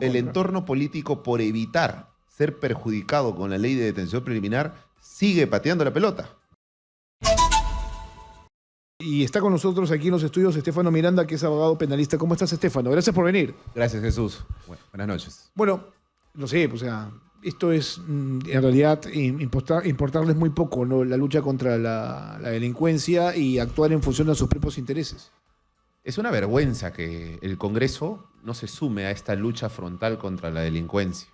El entorno político, por evitar ser perjudicado con la ley de detención preliminar, sigue pateando la pelota. Y está con nosotros aquí en los estudios Estefano Miranda, que es abogado penalista. ¿Cómo estás, Estefano? Gracias por venir. Gracias, Jesús. Buenas noches. Bueno, no sé, o sea, esto es en realidad importarles muy poco, ¿no? La lucha contra la delincuencia y actuar en función de sus propios intereses. Es una vergüenza que el Congreso no se sume a esta lucha frontal contra la delincuencia.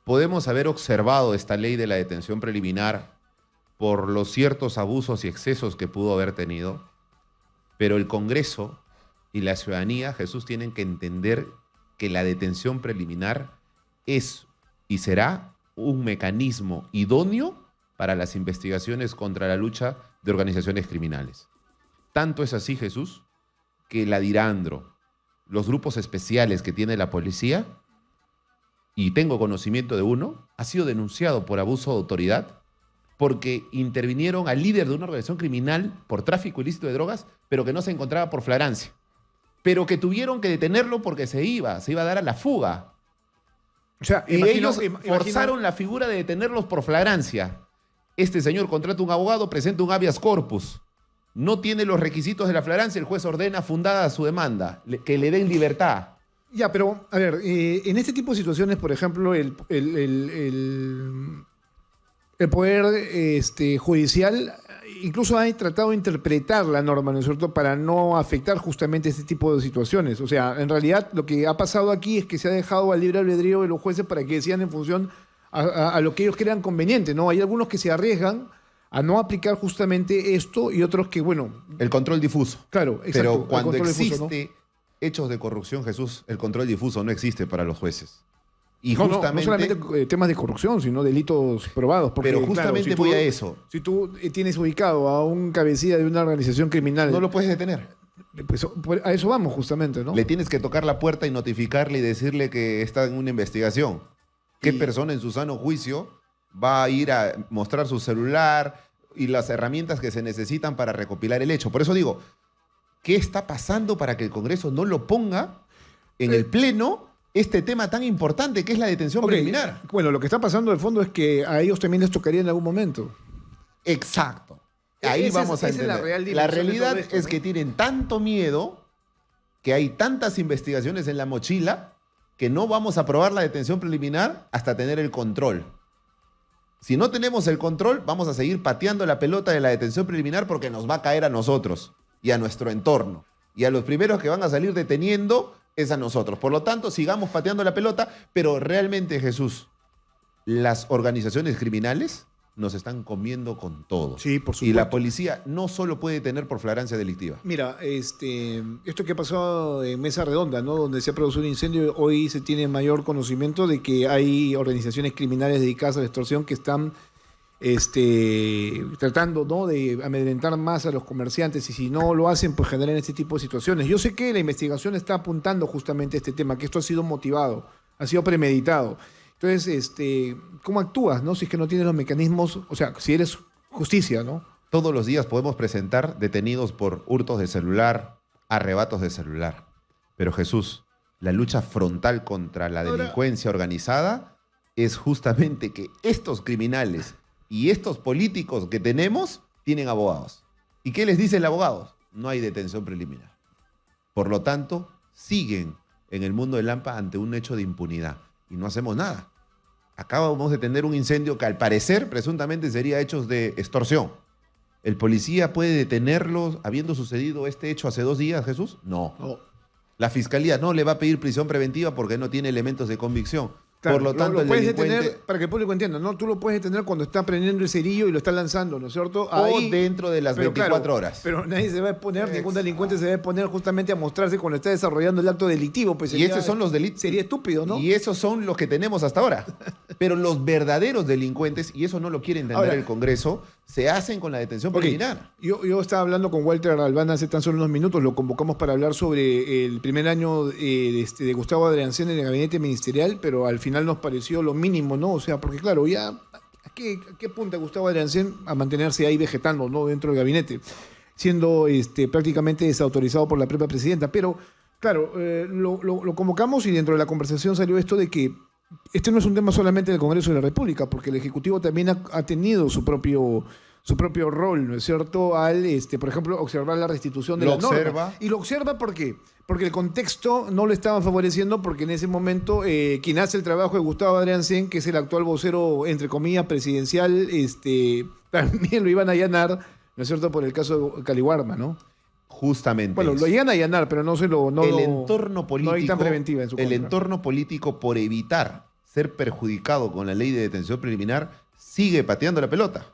Podemos haber observado esta ley de la detención preliminar por los ciertos abusos y excesos que pudo haber tenido, pero el Congreso y la ciudadanía, Jesús, tienen que entender que la detención preliminar es y será un mecanismo idóneo para las investigaciones contra la lucha de organizaciones criminales. Tanto es así, Jesús, que la DIRANDRO, los grupos especiales que tiene la policía, y tengo conocimiento de uno, ha sido denunciado por abuso de autoridad porque intervinieron al líder de una organización criminal por tráfico ilícito de drogas, pero que no se encontraba por flagrancia, pero que tuvieron que detenerlo porque se iba a dar a la fuga. O sea, y ellos forzaron la figura de detenerlos por flagrancia. Este señor contrata un abogado, presenta un habeas corpus, no tiene los requisitos de la flagrancia, el juez ordena fundada su demanda, que le den libertad. Ya, pero, a ver, en este tipo de situaciones, por ejemplo, el Poder Judicial incluso ha tratado de interpretar la norma, ¿no es cierto?, para no afectar justamente este tipo de situaciones. O sea, en realidad lo que ha pasado aquí es que se ha dejado al libre albedrío de los jueces para que decidan en función a lo que ellos crean conveniente, ¿no? Hay algunos que se arriesgan a no aplicar justamente esto y otros que, bueno... El control difuso. Claro, exacto. Pero cuando existe difuso, ¿no? hechos de corrupción, Jesús, el control difuso no existe para los jueces. Y no, justamente, no solamente temas de corrupción, sino delitos probados. Porque, pero justamente claro, voy a eso. Si tú tienes ubicado a un cabecilla de una organización criminal... No lo puedes detener. Pues a eso vamos justamente, ¿no? Le tienes que tocar la puerta y notificarle y decirle que está en una investigación. ¿Qué persona en su sano juicio va a ir a mostrar su celular y las herramientas que se necesitan para recopilar el hecho? Por eso digo, ¿qué está pasando para que el Congreso no lo ponga en el Pleno este tema tan importante que es la detención preliminar? Bueno, lo que está pasando de fondo es que a ellos también les tocaría en algún momento. Exacto. Ahí vamos a entender. La realidad esto, es ¿no? que tienen tanto miedo, que hay tantas investigaciones en la mochila, que no vamos a aprobar la detención preliminar hasta tener el control. Si no tenemos el control, vamos a seguir pateando la pelota de la detención preliminar porque nos va a caer a nosotros y a nuestro entorno. Y a los primeros que van a salir deteniendo es a nosotros. Por lo tanto, sigamos pateando la pelota, pero realmente, Jesús, las organizaciones criminales nos están comiendo con todo. Sí, por supuesto. Y la policía no solo puede detener por flagrancia delictiva. Mira, esto que ha pasado en Mesa Redonda, ¿no?, donde se ha producido un incendio, hoy se tiene mayor conocimiento de que hay organizaciones criminales dedicadas a la extorsión que están tratando, ¿no?, de amedrentar más a los comerciantes, y si no lo hacen, pues generan este tipo de situaciones. Yo sé que la investigación está apuntando justamente a este tema, que esto ha sido motivado, ha sido premeditado. Entonces, ¿cómo actúas, no? Si es que no tienes los mecanismos, o sea, si eres justicia, ¿no? Todos los días podemos presentar detenidos por hurtos de celular, arrebatos de celular. Pero Jesús, la lucha frontal contra la delincuencia organizada es justamente que estos criminales y estos políticos que tenemos tienen abogados. ¿Y qué les dice el abogado? No hay detención preliminar. Por lo tanto, siguen en el mundo del Lampa ante un hecho de impunidad. Y no hacemos nada. Acabamos de tener un incendio que al parecer presuntamente sería hechos de extorsión. ¿El policía puede detenerlos habiendo sucedido este hecho hace 2 días, Jesús? No. La fiscalía no le va a pedir prisión preventiva porque no tiene elementos de convicción. Claro, por lo tanto, lo puedes el delincuente... detener, para que el público entienda, ¿no? Tú lo puedes detener cuando está prendiendo el cerillo y lo está lanzando, ¿no es cierto? Ahí, o dentro de las 24 horas. Pero nadie se va a exponer, ningún delincuente se va a exponer justamente a mostrarse cuando está desarrollando el acto delictivo. Pues y esos son los delitos. Sería estúpido, ¿no? Y esos son los que tenemos hasta ahora. Pero los verdaderos delincuentes, y eso no lo quiere entender el Congreso, se hacen con la detención preliminar. Yo estaba hablando con Walter Albán hace tan solo unos minutos, lo convocamos para hablar sobre el primer año de Gustavo Adriancén en el gabinete ministerial, pero al final nos pareció lo mínimo, ¿no? O sea, porque claro, ya ¿a qué apunta Gustavo Adriancén a mantenerse ahí vegetando, ¿no?, dentro del gabinete, siendo prácticamente desautorizado por la propia presidenta? Pero Claro, lo convocamos y dentro de la conversación salió esto de que este no es un tema solamente del Congreso de la República, porque el Ejecutivo también ha tenido su propio rol, ¿no es cierto? Al, por ejemplo, observar la restitución de la norma. Lo observa. Y lo observa ¿por qué? Porque el contexto no lo estaba favoreciendo, porque en ese momento quien hace el trabajo de Gustavo Adriansen, que es el actual vocero, entre comillas, presidencial, también lo iban a allanar, ¿no es cierto?, por el caso de Caliwarma, ¿no? Justamente. Bueno, lo llegan a allanar, pero no se lo... No el lo- entorno político, no hay tan preventiva en su el contra. entorno político, por evitar ser perjudicado con la ley de detención preliminar, sigue pateando la pelota.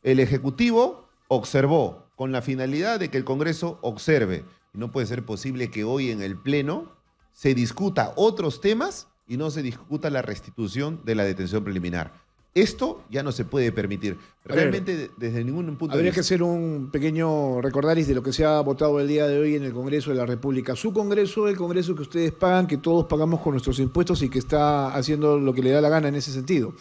El Ejecutivo observó con la finalidad de que el Congreso observe. Y no puede ser posible que hoy en el Pleno se discuta otros temas y no se discuta la restitución de la detención preliminar. Esto ya no se puede permitir. A ver, Realmente, desde ningún punto de habría vista. que hacer un pequeño recordaris de lo que se ha votado el día de hoy en el Congreso de la República. Su Congreso, el Congreso que ustedes pagan, que todos pagamos con nuestros impuestos y que está haciendo lo que le da la gana en ese sentido.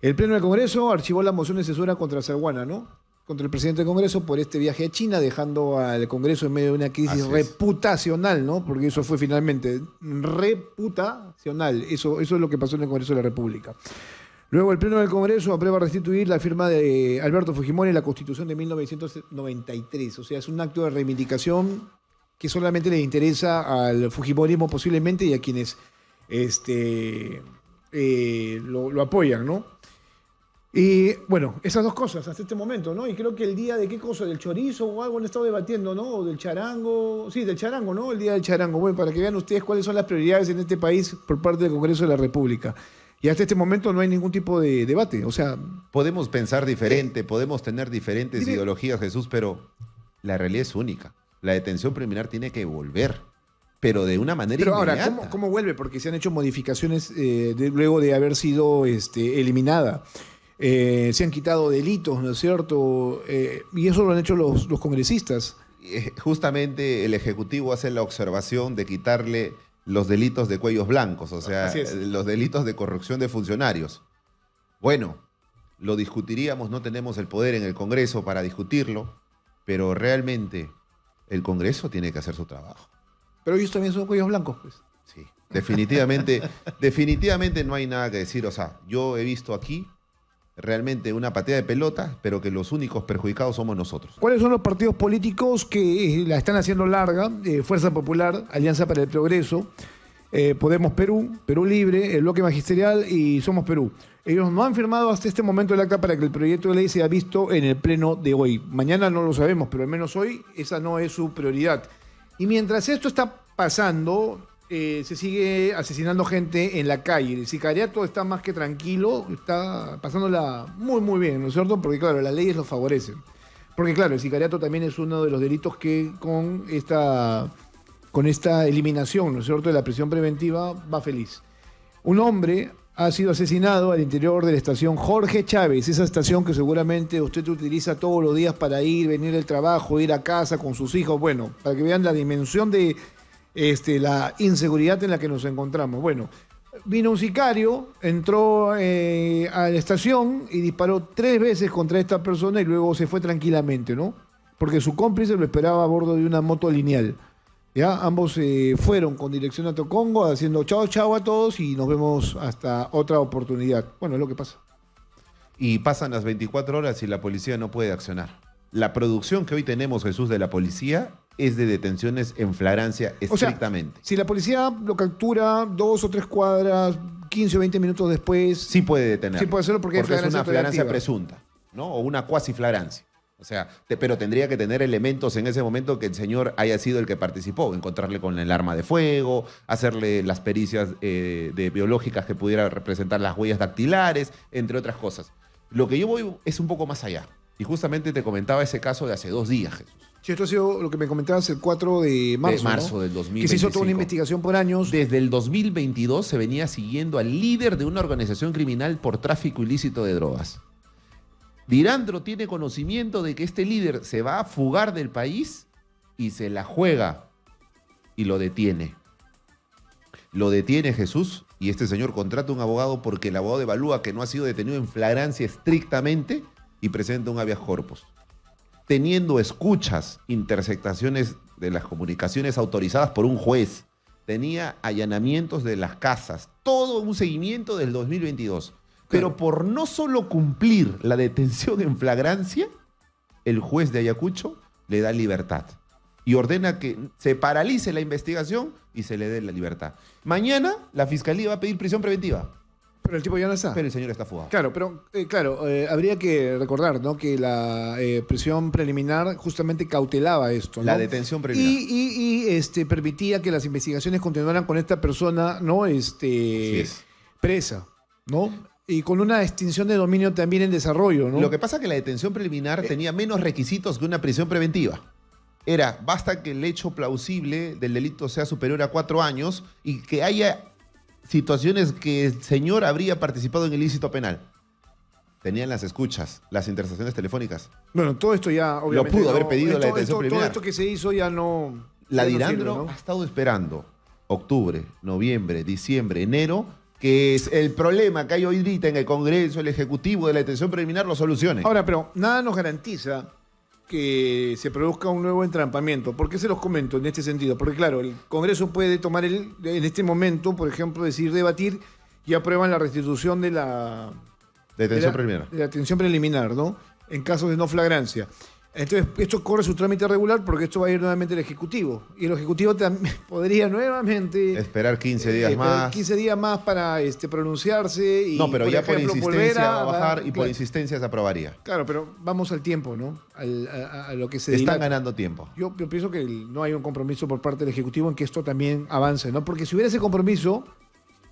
El Pleno del Congreso archivó la moción de censura contra Saguana, ¿no? Contra el presidente del Congreso por este viaje a China, dejando al Congreso en medio de una crisis Así es. reputacional, ¿no? Porque eso fue finalmente reputacional. Eso es lo que pasó en el Congreso de la República. Luego el Pleno del Congreso aprueba restituir la firma de Alberto Fujimori en la Constitución de 1993. O sea, es un acto de reivindicación que solamente le interesa al Fujimorismo posiblemente y a quienes lo apoyan, ¿no? Y bueno, esas dos cosas hasta este momento, ¿no? Y creo que el día de qué cosa, del chorizo o algo han estado debatiendo, ¿no? O del charango, sí, del charango, ¿no? El día del charango. Bueno, para que vean ustedes cuáles son las prioridades en este país por parte del Congreso de la República. Y hasta este momento no hay ningún tipo de debate, o sea... Podemos pensar diferente, podemos tener diferentes Dime. ideologías, Jesús, pero la realidad es única. La detención preliminar tiene que volver, pero de una manera Pero ahora, inmediata. ¿cómo vuelve? Porque se han hecho modificaciones luego de haber sido eliminada. Se han quitado delitos, ¿no es cierto? Y eso lo han hecho los congresistas. Justamente el Ejecutivo hace la observación de quitarle los delitos de cuellos blancos, o sea, Así es. los delitos de corrupción de funcionarios. Bueno, lo discutiríamos, no tenemos el poder en el Congreso para discutirlo, pero realmente el Congreso tiene que hacer su trabajo. Pero ellos también son cuellos blancos, pues. Sí, definitivamente, definitivamente no hay nada que decir. O sea, yo he visto aquí realmente una pateada de pelota, pero que los únicos perjudicados somos nosotros. ¿Cuáles son los partidos políticos que la están haciendo larga? Fuerza Popular, Alianza para el Progreso, Podemos Perú, Perú Libre, el Bloque Magisterial y Somos Perú. Ellos no han firmado hasta este momento el acta para que el proyecto de ley sea visto en el pleno de hoy. Mañana no lo sabemos, pero al menos hoy esa no es su prioridad. Y mientras esto está pasando, se sigue asesinando gente en la calle. El sicariato está más que tranquilo, está pasándola muy, muy bien, ¿no es cierto? Porque, claro, las leyes lo favorecen. Porque, claro, el sicariato también es uno de los delitos que con esta eliminación, ¿no es cierto?, de la prisión preventiva va feliz. Un hombre ha sido asesinado al interior de la estación Jorge Chávez, esa estación que seguramente usted utiliza todos los días para ir, venir del trabajo, ir a casa con sus hijos. Bueno, para que vean la dimensión de la inseguridad en la que nos encontramos. Bueno, vino un sicario, entró a la estación y disparó 3 veces contra esta persona y luego se fue tranquilamente, ¿no? Porque su cómplice lo esperaba a bordo de una moto lineal. ¿Ya? Ambos fueron con dirección a Tocongo haciendo chao chao a todos y nos vemos hasta otra oportunidad. Bueno, es lo que pasa. Y pasan las 24 horas y la policía no puede accionar. La producción que hoy tenemos, Jesús, de la policía es de detenciones en flagrancia estrictamente. O sea, si la policía lo captura 2 o 3 cuadras, 15 o 20 minutos después... Sí puede detener. Sí puede hacerlo porque hay es una flagrancia flagrancia preventiva. presunta, ¿no? O una cuasi flagrancia. O sea, pero tendría que tener elementos en ese momento que el señor haya sido el que participó, encontrarle con el arma de fuego, hacerle las pericias de biológicas que pudiera representar las huellas dactilares, entre otras cosas. Lo que yo voy es un poco más allá. Y justamente te comentaba ese caso de hace 2 días, Jesús. Sí, esto ha sido lo que me comentabas el 4 de marzo, De marzo, ¿no? del 2025. Que se hizo toda una investigación por años. Desde el 2022 se venía siguiendo al líder de una organización criminal por tráfico ilícito de drogas. Dirandro tiene conocimiento de que este líder se va a fugar del país y se la juega y lo detiene. Lo detiene Jesús y este señor contrata un abogado porque el abogado evalúa que no ha sido detenido en flagrancia estrictamente y presenta un habeas corpus. Teniendo escuchas, interceptaciones de las comunicaciones autorizadas por un juez. Tenía allanamientos de las casas. Todo un seguimiento del 2022. Pero por no solo cumplir la detención en flagrancia, el juez de Ayacucho le da libertad y ordena que se paralice la investigación y se le dé la libertad. Mañana la fiscalía va a pedir prisión preventiva. Pero el tipo ya no está. Pero el señor está fugado. Claro, pero habría que recordar, ¿no?, que la prisión preliminar justamente cautelaba esto, ¿no? La detención preliminar. Y permitía que las investigaciones continuaran con esta persona, ¿no? Así es. Presa, ¿no? Y con una extinción de dominio también en desarrollo, ¿no? Lo que pasa es que la detención preliminar tenía menos requisitos que una prisión preventiva. Basta que el hecho plausible del delito sea superior a 4 años y que haya situaciones que el señor habría participado en el ilícito penal. Tenían las escuchas, las intercepciones telefónicas. Bueno, todo esto ya, obviamente... Lo pudo haber pedido la detención preliminar. Todo esto que se hizo ya no... La ya no Dirandro sirve, ¿no? ha estado esperando octubre, noviembre, diciembre, enero, que es el problema que hay hoy ahorita en el Congreso, el Ejecutivo de la detención preliminar lo solucione. Ahora, pero nada nos garantiza que se produzca un nuevo entrampamiento. ¿Por qué se los comento en este sentido? Porque claro, el Congreso puede tomar en este momento, por ejemplo, decidir debatir y aprueban la restitución de la Detención preliminar. De la detención preliminar, ¿no? En casos de no flagrancia. Entonces, esto corre su trámite regular porque esto va a ir nuevamente al Ejecutivo. Y el Ejecutivo también podría nuevamente... Esperar 15 días más. 15 días más para pronunciarse y, no, pero ya por insistencia va a bajar y por claro, insistencia se aprobaría. Claro, pero vamos al tiempo, ¿no? A lo que se Están dilata. ganando tiempo. Yo pienso que no hay un compromiso por parte del Ejecutivo en que esto también avance, ¿no? Porque si hubiera ese compromiso,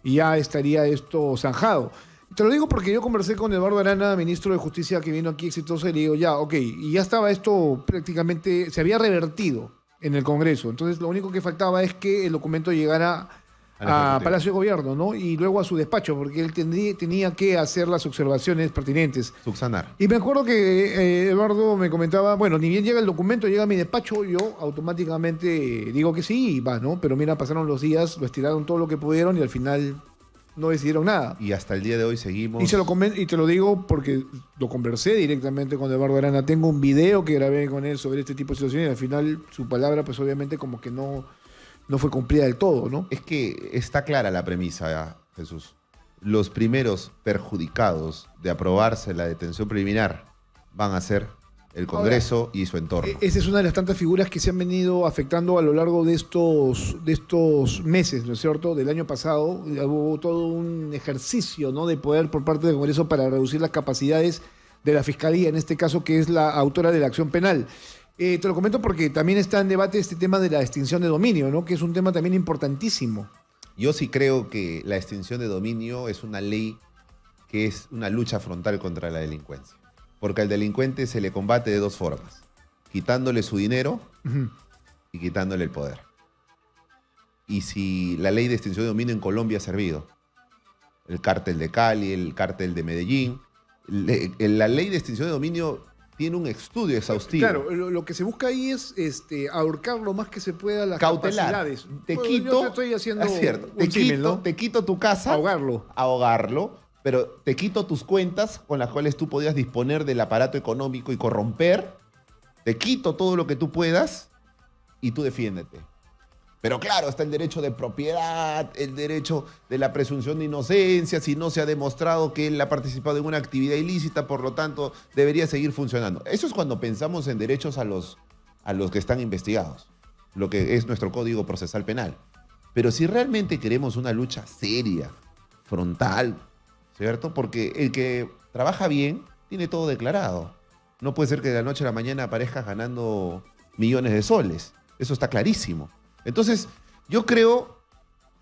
ya estaría esto zanjado. Te lo digo porque yo conversé con Eduardo Arana, ministro de Justicia, que vino aquí exitoso, y le digo, ya, ok, y ya estaba esto prácticamente, se había revertido en el Congreso. Entonces, lo único que faltaba es que el documento llegara a Palacio de Gobierno, ¿no? Y luego a su despacho, porque él tenía que hacer las observaciones pertinentes. Subsanar. Y me acuerdo que Eduardo me comentaba, bueno, ni bien llega el documento, llega a mi despacho, yo automáticamente digo que sí, y va, ¿no? Pero mira, pasaron los días, lo estiraron todo lo que pudieron y al final no decidieron nada. Y hasta el día de hoy seguimos. Y te lo digo porque lo conversé directamente con Eduardo Arana. Tengo un video que grabé con él sobre este tipo de situaciones y al final su palabra, pues obviamente como que no fue cumplida del todo, ¿no? Es que está clara la premisa, Jesús. Los primeros perjudicados de aprobarse la detención preliminar van a ser el Congreso y su entorno. Esa es una de las tantas figuras que se han venido afectando a lo largo de estos meses, ¿no es cierto? Del año pasado hubo todo un ejercicio, ¿no?, de poder por parte del Congreso para reducir las capacidades de la Fiscalía, en este caso que es la autora de la acción penal. Te lo comento porque también está en debate este tema de la extinción de dominio, ¿no?, que es un tema también importantísimo. Yo sí creo que la extinción de dominio es una ley que es una lucha frontal contra la delincuencia. Porque al delincuente se le combate de dos formas: quitándole su dinero y quitándole el poder. Y si la ley de extinción de dominio en Colombia ha servido, el cártel de Cali, el cártel de Medellín, la ley de extinción de dominio tiene un estudio exhaustivo. Claro, lo que se busca ahí es ahorcar lo más que se pueda las cautelar. capacidades. Te Bueno, quito, yo te estoy haciendo es cierto, un símil, ¿no? te quito tu casa, ahogarlo, pero te quito tus cuentas con las cuales tú podías disponer del aparato económico y corromper, te quito todo lo que tú puedas y tú defiéndete. Pero claro, está el derecho de propiedad, el derecho de la presunción de inocencia, si no se ha demostrado que él ha participado en una actividad ilícita, por lo tanto, debería seguir funcionando. Eso es cuando pensamos en derechos a los que están investigados, lo que es nuestro Código Procesal Penal. Pero si realmente queremos una lucha seria, frontal, ¿cierto? Porque el que trabaja bien tiene todo declarado. No puede ser que de la noche a la mañana aparezcas ganando millones de soles. Eso está clarísimo. Entonces, yo creo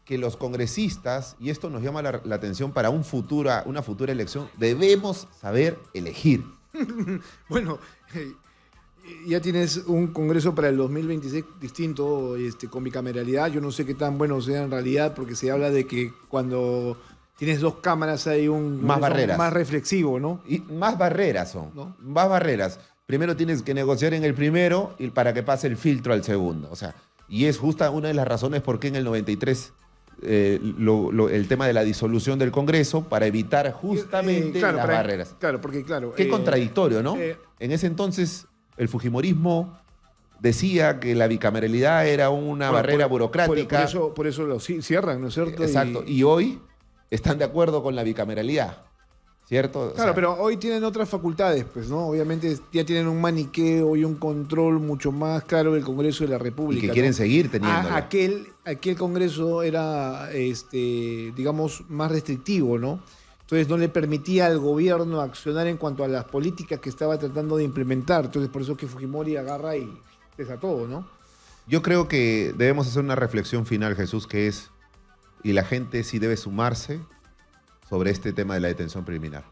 que los congresistas, y esto nos llama la atención para una futura elección, debemos saber elegir. Bueno, ya tienes un Congreso para el 2026 distinto, con bicameralidad. Yo no sé qué tan bueno sea en realidad, porque se habla de que cuando tienes dos cámaras hay un más barreras, más reflexivo, ¿no? Y más barreras son, ¿no? Más barreras. Primero tienes que negociar en el primero y para que pase el filtro al segundo. O sea, y es justa una de las razones por qué en el 93 el tema de la disolución del Congreso, para evitar justamente las barreras. Claro, porque claro. Qué contradictorio, ¿no? En ese entonces el fujimorismo decía que la bicameralidad era una Bueno, barrera burocrática. por eso lo cierran, ¿no es cierto? Exacto. Y hoy están de acuerdo con la bicameralidad, ¿cierto? O Claro, sea, pero hoy tienen otras facultades, pues, ¿no? Obviamente ya tienen un maniqueo y un control mucho más claro del Congreso de la y República. que quieren ¿no? seguir teniéndolo. Aquel Congreso era, digamos, más restrictivo, ¿no? Entonces no le permitía al gobierno accionar en cuanto a las políticas que estaba tratando de implementar. Entonces por eso que Fujimori agarra y desató, ¿no? Yo creo que debemos hacer una reflexión final, Jesús, que es, y la gente sí debe sumarse sobre este tema de la detención preliminar,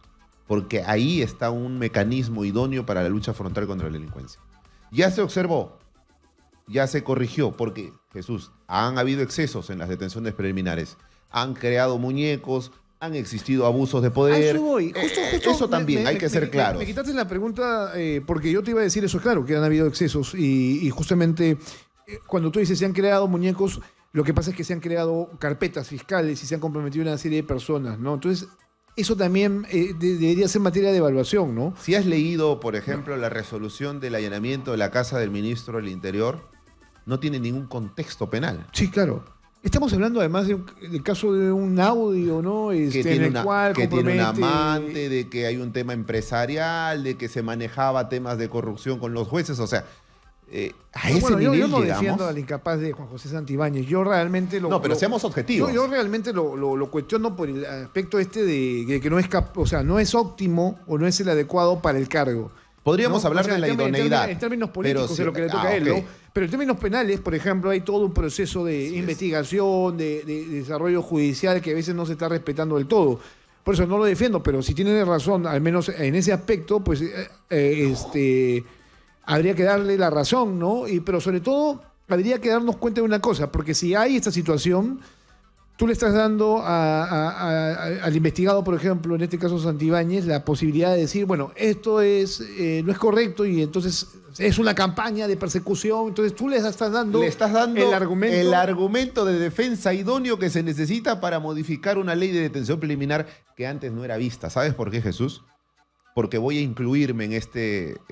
porque ahí está un mecanismo idóneo para la lucha frontal contra la delincuencia. Ya se observó, ya se corrigió, porque, Jesús, han habido excesos en las detenciones preliminares, han creado muñecos, han existido abusos de A poder. eso voy. Eso también hay que ser claros. Me quitaste la pregunta porque yo te iba a decir eso, claro, que han habido excesos y justamente cuando tú dices se han creado muñecos, lo que pasa es que se han creado carpetas fiscales y se han comprometido una serie de personas, ¿no? Entonces, eso también debería ser materia de evaluación, ¿no? Si has leído, por ejemplo, la resolución del allanamiento de la casa del ministro del Interior, no tiene ningún contexto penal. Sí, claro. Estamos hablando además del caso de un audio, ¿no? Que en tiene el cual que tiene un compromete- amante, de que hay un tema empresarial, de que se manejaba temas de corrupción con los jueces, o sea, a ese Bueno, nivel yo no llegamos. defiendo al incapaz de Juan José Santibáñez. Yo realmente No, pero seamos objetivos. Yo realmente lo cuestiono por el aspecto de que no es, o sea, no es óptimo o no es el adecuado para el cargo. Podríamos ¿no? hablar O sea, de la en términos- idoneidad. En términos políticos pero de lo que le toca a él, ok. ¿no? Pero en términos penales, por ejemplo, hay todo un proceso de investigación, de desarrollo judicial que a veces no se está respetando del todo. Por eso no lo defiendo, pero si tiene razón, al menos en ese aspecto, pues habría que darle la razón, ¿no? Pero sobre todo, habría que darnos cuenta de una cosa, porque si hay esta situación, tú le estás dando al investigado, por ejemplo, en este caso Santibáñez, la posibilidad de decir, bueno, esto no es correcto y entonces es una campaña de persecución, entonces tú le estás dando el argumento de defensa idóneo que se necesita para modificar una ley de detención preliminar que antes no era vista. ¿Sabes por qué, Jesús? Porque voy a incluirme en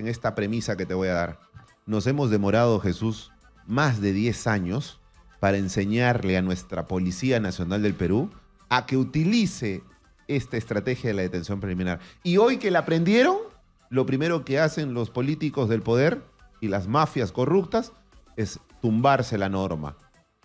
esta premisa que te voy a dar. Nos hemos demorado, Jesús, más de 10 años para enseñarle a nuestra Policía Nacional del Perú a que utilice esta estrategia de la detención preliminar. Y hoy que la aprendieron, lo primero que hacen los políticos del poder y las mafias corruptas es tumbarse la norma,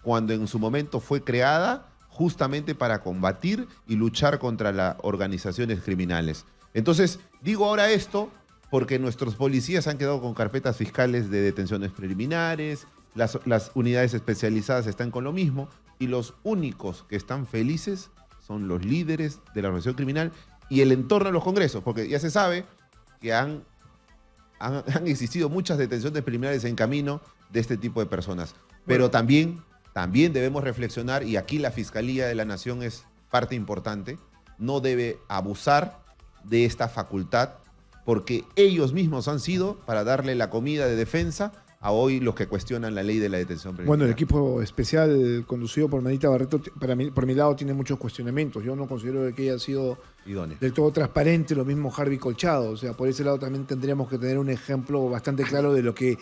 cuando en su momento fue creada justamente para combatir y luchar contra las organizaciones criminales. Entonces, digo ahora esto porque nuestros policías han quedado con carpetas fiscales de detenciones preliminares, las unidades especializadas están con lo mismo y los únicos que están felices son los líderes de la organización criminal y el entorno de los congresos, porque ya se sabe que han existido muchas detenciones preliminares en camino de este tipo de personas. Pero también debemos reflexionar, y aquí la Fiscalía de la Nación es parte importante, no debe abusar de esta facultad, porque ellos mismos han sido para darle la comida de defensa a hoy los que cuestionan la ley de la detención preliminar. Bueno, el equipo especial conducido por Manita Barreto, por mi lado, tiene muchos cuestionamientos. Yo no considero que haya sido idóneo. del todo transparente, lo mismo Harvey Colchado. O sea, por ese lado también tendríamos que tener un ejemplo bastante claro de lo que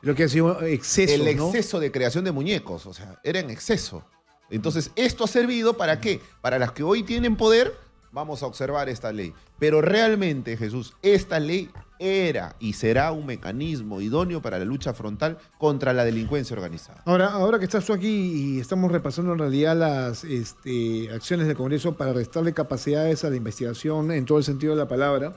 ha sido exceso. El ¿no? exceso de creación de muñecos, o sea, era en exceso. Entonces, ¿esto ha servido para qué? Para las que hoy tienen poder, vamos a observar esta ley. Pero realmente, Jesús, esta ley era y será un mecanismo idóneo para la lucha frontal contra la delincuencia organizada. Ahora que estás tú aquí y estamos repasando en realidad las acciones del Congreso para restarle capacidades a la investigación en todo el sentido de la palabra,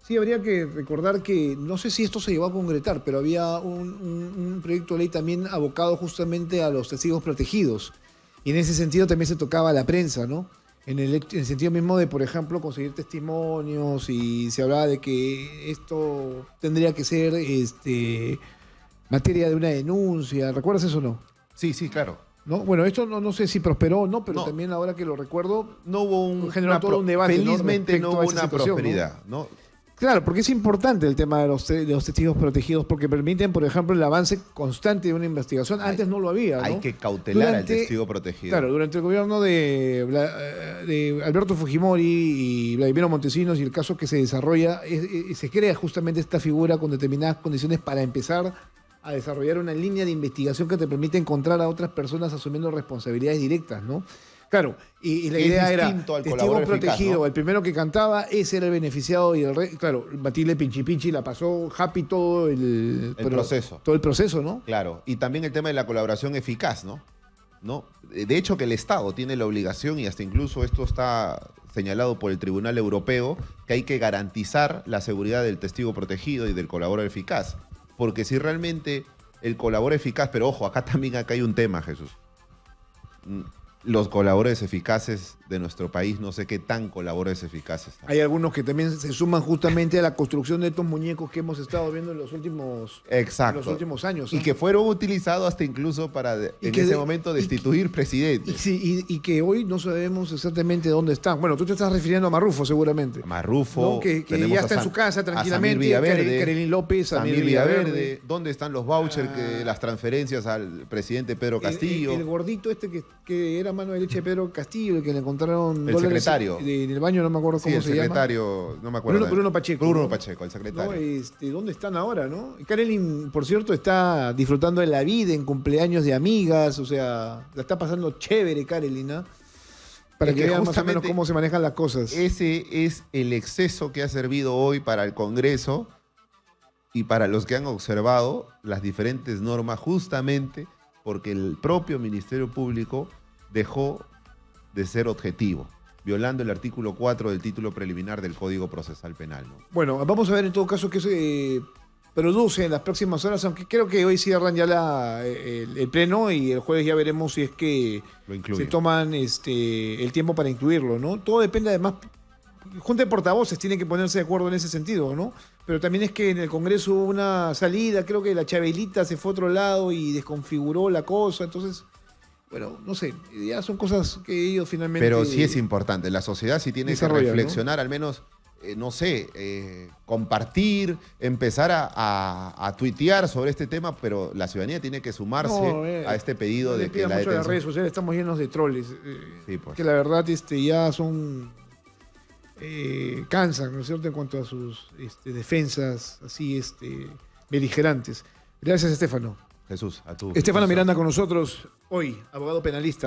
sí habría que recordar que, no sé si esto se llegó a concretar, pero había un proyecto de ley también abocado justamente a los testigos protegidos. Y en ese sentido también se tocaba a la prensa, ¿no? En el sentido mismo de, por ejemplo, conseguir testimonios, y se hablaba de que esto tendría que ser materia de una denuncia. ¿Recuerdas eso o no? Sí, claro. ¿No? Bueno, esto no sé si prosperó o no, pero No. también ahora que lo recuerdo, No hubo generó todo un debate, ¿no? Felizmente no Respecto a hubo esa una situación, prosperidad, ¿no? claro, porque es importante el tema de los testigos protegidos, porque permiten, por ejemplo, el avance constante de una investigación. Antes no lo había, ¿no? Hay que cautelar al Durante- testigo protegido. Claro, durante el gobierno de Alberto Fujimori y Vladimiro Montesinos, y el caso que se desarrolla, se crea justamente esta figura con determinadas condiciones para empezar a desarrollar una línea de investigación que te permite encontrar a otras personas asumiendo responsabilidades directas, ¿no? Claro, y la Es idea era distinto al testigo colaborador eficaz, protegido, ¿no? el primero que cantaba, ese era el beneficiado y el rey, claro, Matilde Pinchi Pinchi la pasó happy todo el proceso. Todo el proceso, ¿no? Claro, y también el tema de la colaboración eficaz, ¿no? De hecho, que el Estado tiene la obligación, y hasta incluso esto está señalado por el Tribunal Europeo, que hay que garantizar la seguridad del testigo protegido y del colaborador eficaz. Porque si realmente el colaborador eficaz, pero ojo, acá hay un tema, Jesús. Los colaboradores eficaces de nuestro país, no sé qué tan colaboradores eficaces. Hay algunos que también se suman justamente a la construcción de estos muñecos que hemos estado viendo en los últimos, Exacto. en los últimos años, ¿no? Y que fueron utilizados hasta incluso para ese momento destituir presidentes. Y que hoy no sabemos exactamente dónde están. Bueno, tú te estás refiriendo a Marrufo seguramente. Marrufo. ¿No? Que ya está en su casa tranquilamente. Villaverde, Karelin López, Samir Villaverde. ¿Dónde están los vouchers, las transferencias al presidente Pedro Castillo? El gordito este que era mano derecha de Pedro Castillo, el que le encontraron el dólares secretario. en el baño, no me acuerdo cómo se llama. El secretario, no me acuerdo. Bruno Pacheco. Bruno ¿no? Pacheco, el secretario. ¿No? ¿Dónde están ahora, no? Karelin, por cierto, está disfrutando de la vida en cumpleaños de amigas, o sea, la está pasando chévere Karelin, ¿no? Para que vean más o menos cómo se manejan las cosas. Ese es el exceso que ha servido hoy para el Congreso y para los que han observado las diferentes normas, justamente porque el propio Ministerio Público dejó de ser objetivo, violando el artículo 4 del título preliminar del Código Procesal Penal, ¿no? Bueno, vamos a ver en todo caso qué se produce en las próximas horas, aunque creo que hoy cierran ya el pleno y el jueves ya veremos si es que se toman el tiempo para incluirlo, ¿no? Todo depende además, Junta de Portavoces tiene que ponerse de acuerdo en ese sentido, ¿no? Pero también es que en el Congreso hubo una salida, creo que la Chabelita se fue a otro lado y desconfiguró la cosa, entonces... Bueno, no sé, ya son cosas que ellos finalmente... Pero sí es importante, la sociedad sí tiene que reflexionar, ¿no? Al menos, no sé, compartir, empezar a tuitear sobre este tema, pero la ciudadanía tiene que sumarse a este pedido de que la detención... Las redes sociales estamos llenos de troles, sí, pues. Que la verdad ya son... cansan, ¿no es cierto?, en cuanto a sus defensas así beligerantes. Gracias, Estefano. Jesús, a tu... Estefano Miranda con nosotros hoy, abogado penalista.